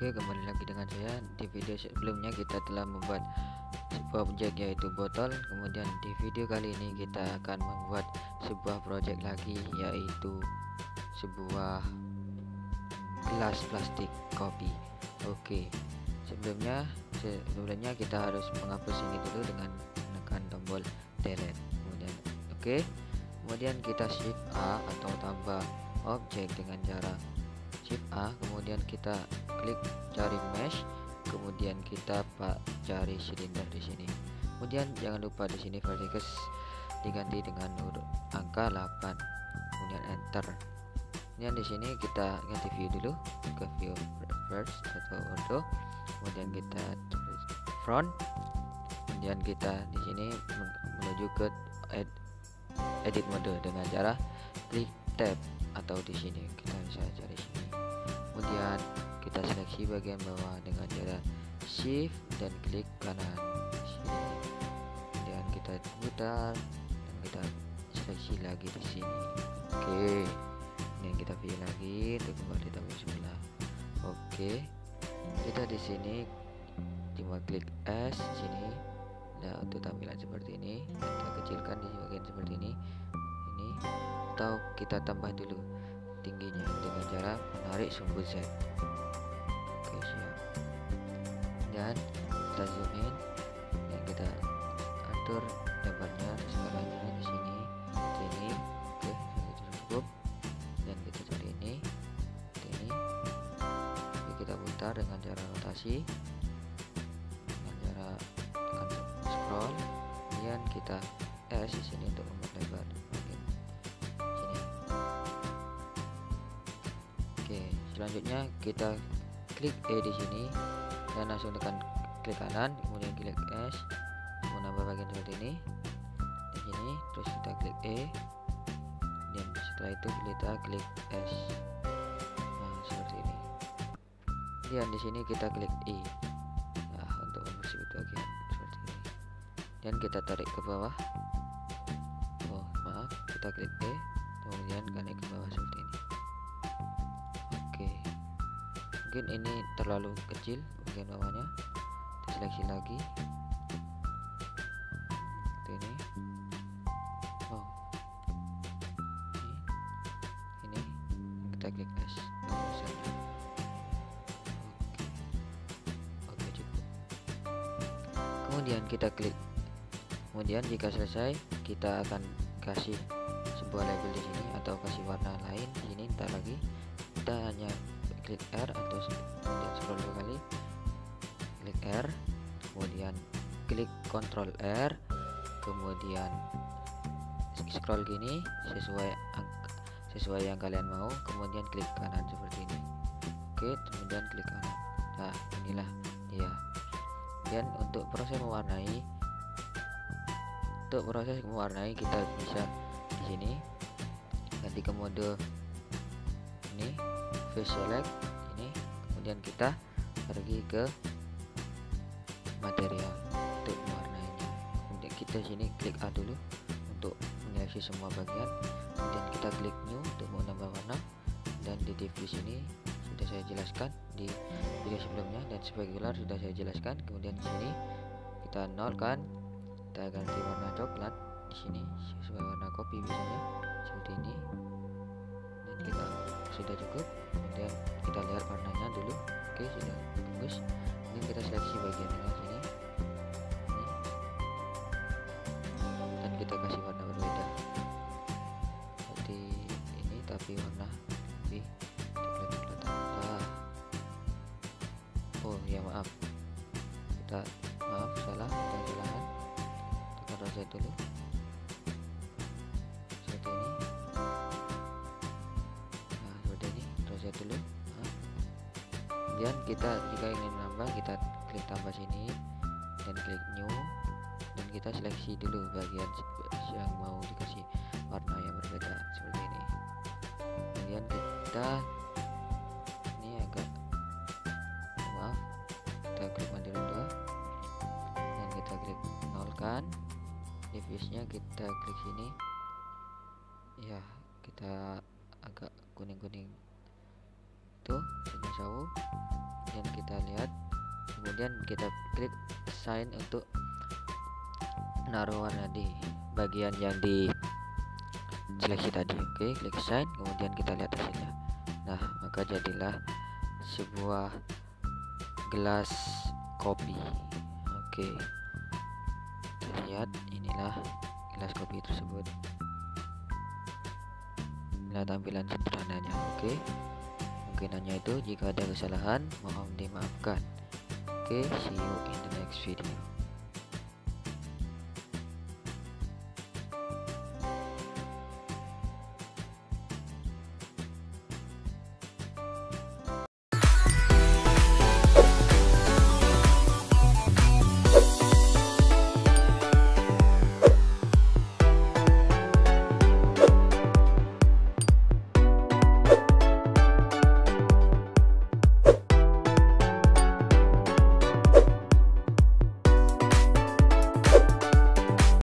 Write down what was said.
Oke, kembali lagi dengan saya. Di video sebelumnya kita telah membuat sebuah objek yaitu botol. Kemudian di video kali ini kita akan membuat sebuah project lagi yaitu sebuah gelas plastik kopi. Oke, sebelumnya kita harus menghapus ini dulu dengan menekan tombol delete. Kemudian kita shift A atau tambah objek dengan cara shift A, kemudian kita klik cari mesh, kemudian kita cari silinder di sini. Kemudian jangan lupa di sini vertex diganti dengan angka 8, kemudian enter. Kemudian di sini kita ganti view dulu ke view first atau auto, kemudian kita front, kemudian kita di sini menuju ke edit mode dengan cara klik tab atau di sini kita bisa cari sini. Kemudian kita seleksi bagian bawah dengan cara shift dan klik kanan di sini. Kemudian kita putar dan kita seleksi lagi di sini. Oke. Ini kita pilih lagi untuk kembali tampil semula. Oke. Kita di sini cuma klik S sini. Nah, untuk tampilan seperti ini kita kecilkan di bagian seperti ini atau kita tambah dulu tingginya dengan cara menarik sumbu Z. Oke, siap. Dan kita zoom in dan kita atur lebarnya skalanya di sini. Oke, itu cukup. Dan kita cari ini. Oke, kita putar dengan cara rotasi, dengan cara tekan scroll, kemudian kita S di sini untuk membuat lebar. Selanjutnya kita klik E di sini dan langsung tekan klik kanan, kemudian klik S, menambah bagian seperti ini di sini, terus kita klik E dan setelah itu kita klik S. Nah, seperti ini. Kemudian di sini kita klik I. Nah, untuk mempersempit bagian seperti ini. Dan kita tarik ke bawah. Oh, maaf, kita klik E, kemudian tarik ke bawah seperti ini. Mungkin ini terlalu kecil bagian bawahnya, kita seleksi lagi seperti ini. Oh, ini kita klik S. Oke, cukup. Kemudian kita klik. Kemudian jika selesai, kita akan kasih sebuah label di sini atau kasih warna lain di sini. Ntar lagi kita hanya klik R atau kemudian scroll 2 kali, klik R, kemudian klik Ctrl R, kemudian scroll gini sesuai yang kalian mau, kemudian klik kanan seperti ini. Oke, kemudian klik kanan. Nah, inilah dia. Dan untuk proses mewarnai kita bisa di sini ganti ke mode ini face select ini, kemudian kita pergi ke material untuk mewarnainya. Kemudian kita sini klik A dulu untuk menyeleksi semua bagian, kemudian kita klik new untuk menambah warna, dan di diffuse ini sudah saya jelaskan di video sebelumnya, dan specular sudah saya jelaskan. Kemudian di sini kita nolkan, kita ganti warna coklat di sini sesuai warna kopi biasanya seperti ini, dan kita sudah cukup. Kemudian kita lihat warnanya dulu. Oke, sudah bagus. Kemudian kita seleksi bagian tengah sini dan kita kasih warna berbeda seperti ini, tapi warna lebih coklat. Oh ya, maaf, salah, kita kesalahan. Tekan roset dulu seperti ini. Dulu. Kemudian kita jika ingin menambah, kita klik tambah sini dan klik new, dan kita seleksi dulu bagian yang mau dikasih warna yang berbeda seperti ini. Kemudian kita ini agak kita klik mandiri 2 dan kita klik nolkan. Diffuse nya kita klik sini ya, kita agak kuning-kuning tuh sawo, dan kita lihat, kemudian kita klik sign untuk naruh warna di bagian yang di seleksi tadi. Oke, klik sign, kemudian kita lihat hasilnya. Nah, maka jadilah sebuah gelas kopi. Oke, kita lihat, inilah gelas kopi tersebut. Inilah tampilan sederhananya. Oke, mungkin hanya itu. Jika ada kesalahan, mohon dimaafkan. Oke, see you in the next video.